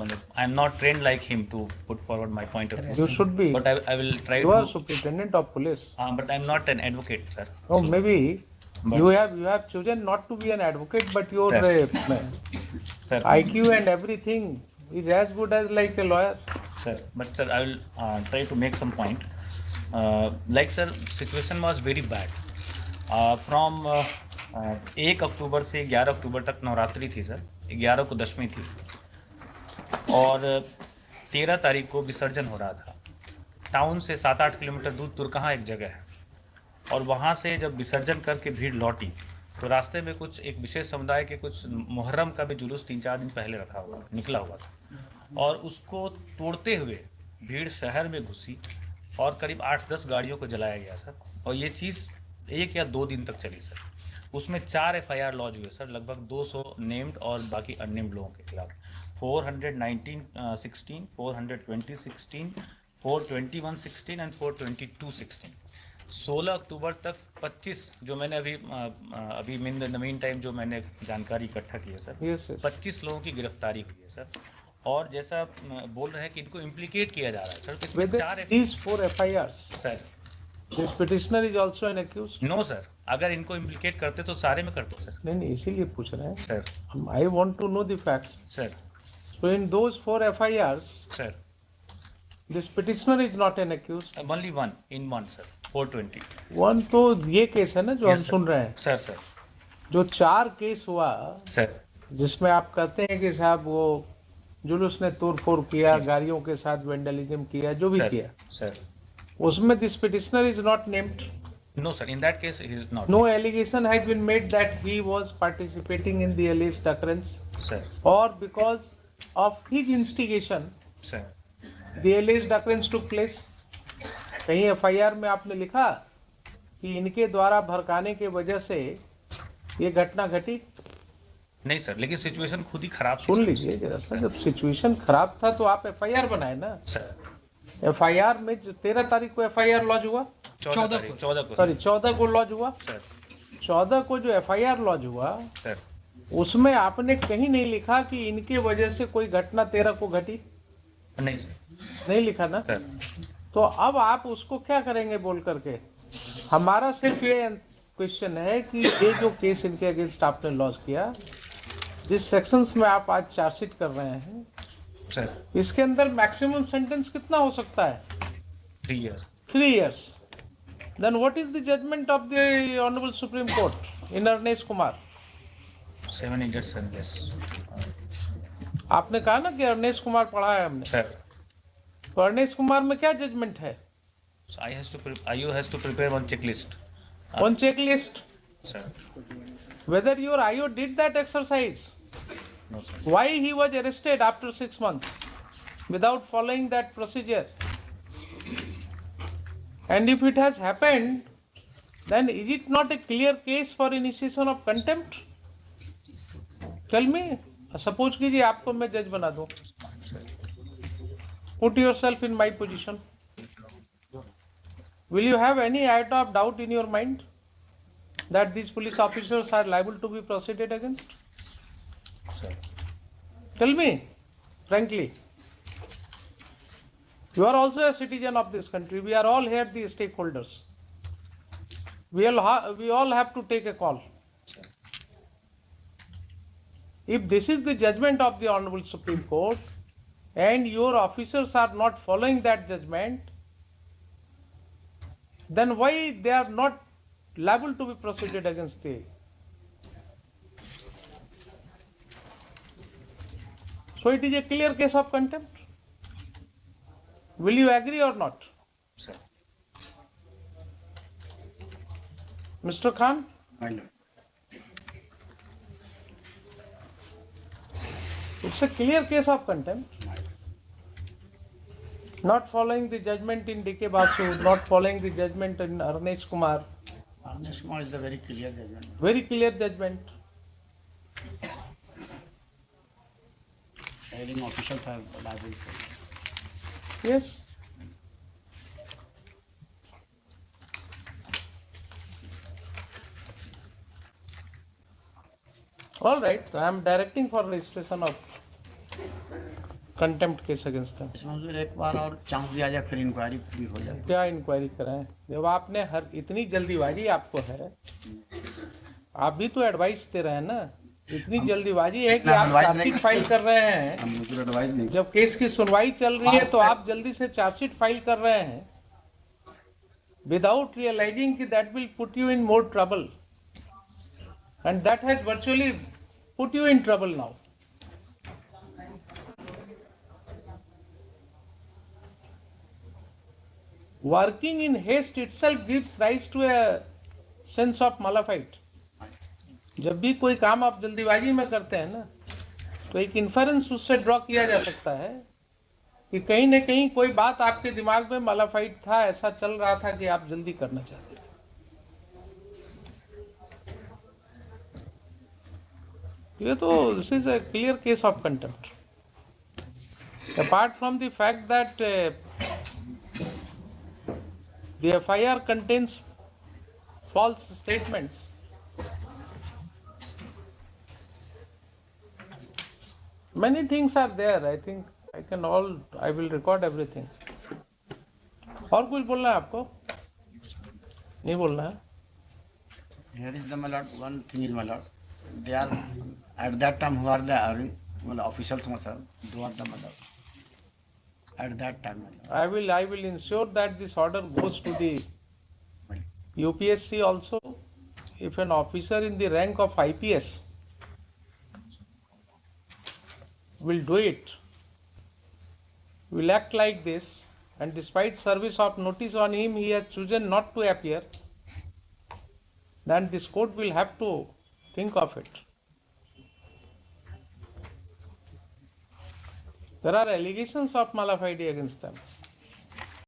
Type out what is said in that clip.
I am not trained like him to put forward my point of view. You should be. But I will try You are to. superintendent of police. But I'm not an advocate, sir. Oh, So- maybe but- you have chosen not to be an advocate, but your Sir, IQ and everything is as good as like a lawyer. sir, but sir, I will try to make some point. Like sir, situation was very bad. From 1 अक्टूबर से 11 अक्टूबर तक नवरात्रि थी sir, 11 को दशमी थी और 13 तारीख को विसर्जन हो रहा था। टाउन से 7-8 किलोमीटर दूर तुरकहाँ एक जगह है और वहाँ से जब विसर्जन करके भीड़ लौटी तो रास्ते में कुछ एक विशेष समुदाय के कुछ मुहर्रम का भी जुलूस 3-4 दिन पहले निकला हुआ था और उसको तोड़ते हुए भीड़ शहर में घुसी और करीब 8-10 गाड़ियों को जलाया गया सर। और ये चीज़ 1 या 2 दिन तक चली सर। उसमें 4 FIR लॉन्च हुए सर, लगभग 200 नेम्ड और बाकी अननेम्ड लोगों के खिलाफ। 419-16, 420-16, 421-16 एंड 422-16। 16 अक्टूबर तक 25 जो मैंने अभी इन द मीन टाइम जो मैंने जानकारी इकट्ठा की है सर, Yes, yes. 25 लोगों की गिरफ्तारी हुई है सर। और जैसा बोल रहे हैं कि इनको इम्प्लीकेट किया जा रहा है सर, तो इसमें Whether 4 these 4 FIRs, sir. this petitioner is also an accused. No sir, अगर इनको इम्प्लीकेट करते तो सारे में करते सर। नहीं, इसीलिए पूछ रहे हैं. Sir I want to know the facts. Sir So in those 4 FIRs, sir this petitioner is not an accused. Only one in one sir, 420। One तो ये केस है ना जो हम Yes, sir. सुन रहे हैं. सर सर जो 4 केस हुआ सर जिसमें आप कहते हैं कि साहब वो जुलूस ने तोड़-फोड़ किया, जी। गाड़ियों के साथ वेंडलिज्म किया, जो भी सर किया, सर उसमें this petitioner is not named. No sir, in that case he is not. No allegation has been made that he was participating in the alleged occurrence sir or because of his instigation sir the alleged occurrence took place. कहीं FIR में आपने लिखा कि इनके द्वारा भड़काने के वजह से ये घटना घटी? नहीं सर, लेकिन सिचुएशन खुद ही खराब थी सुन सर। लीजिए जरा सा, जब सिचुएशन खराब था तो आप FIR बनाए ना. सर FIR में जो 13 तारीख को FIR लॉन्च हुआ, 14 को सॉरी 14 को लॉन्च हुआ, सर 14 को जो FIR लॉन्च हुआ सर उसमें आपने कहीं नहीं लिखा कि इनके वजह से कोई घटना 13 को घटी, नहीं सर नहीं लिखा ना. सर तो अब आप उसको क्या करेंगे बोल करके. हमारा सिर्फ ये क्वेश्चन है कि ये जो केस इनके अगेंस्ट आपने लॉन्च किया, जिस सेक्शंस में आप आज चार्जशीट कर रहे हैं, सर इसके अंदर मैक्सिमम सेंटेंस कितना हो सकता है? 3 years। 3 years. Then what is the judgment of the Honorable Supreme Court in Arnesh Kumar? 7 years sir, yes। आपने कहा ना कि अर्नेश कुमार पढ़ा है हमने, सर तो अर्नेश कुमार में क्या जजमेंट है? IU has to prepare one checklist। On checklist, sir whether your IO did that exercise, no sir why he was arrested after 6 months without following that procedure? And if it has happened, then is it not a clear case for initiation of contempt? Tell me. Suppose कीजिए आपको मैं जज बना दूं. Put yourself in my position. Will you have any iota of doubt in your mind that these police officers are liable to be proceeded against? Sir Tell me, frankly. You are also a citizen of this country. We are all here the stakeholders. We all have to take a call. If this is the judgment of the Honorable Supreme Court and your officers are not following that judgment, then why they are not liable to be proceeded against the? So it is a clear case of contempt. Will you agree or not? Sir Mr. Khan? It's a clear case of contempt. Not following the judgment in D.K. Basu, not following the judgment in Arnesh Kumar. Arnesh Kumar is the very clear judgment. Very clear judgment. Hiring officials are liable for. Yes. All right. So I am directing for registration of contempt case against them. इसमें हुजूर एक बार और chance दिया जाए, फिर inquiry पूरी हो जाए। क्या इंक्वायरी कराएं? जब आपने हर इतनी जल्दीबाजी आपको है, आप भी तो एडवाइस दे रहे हैं ना, इतनी जल्दीबाजी है कि ना, आप advice चार्जशीट नहीं- फाइल कर रहे हैं। हम हुजूर एडवाइस नहीं। जब केस की सुनवाई चल रही है तो वास्तव- आप जल्दी से चार्जशीट फाइल कर रहे हैं विदाउट रियलाइजिंग कि that will put you in more trouble, and that has virtually put you in trouble now. Working in haste itself gives rise to a sense of malafide. जब भी कोई काम आप जल्दीबाजी में करते हैं ना, तो एक इन्फरेंस उससे ड्रॉ किया जा सकता है कि कहीं न कहीं कोई बात आपके दिमाग में मालाफाइड था, ऐसा चल रहा था कि आप जल्दी करना चाहते थे। ये तो this is a clear case of contempt. Apart from the fact that the FIR contains false statements, many things are there. I think I will record everything. और कुछ बोलना है आपको? नहीं बोलना है? Here is the my lord, one thing is my lord, they are at that time who are the well, officials myself, they are the my lord. At that time, my lord. I will ensure that this order goes to the UPSC also. If an officer in the rank of IPS will do it, will act like this, and despite service of notice on him, he has chosen not to appear, then this court will have to think of it. There are allegations of malafide against them.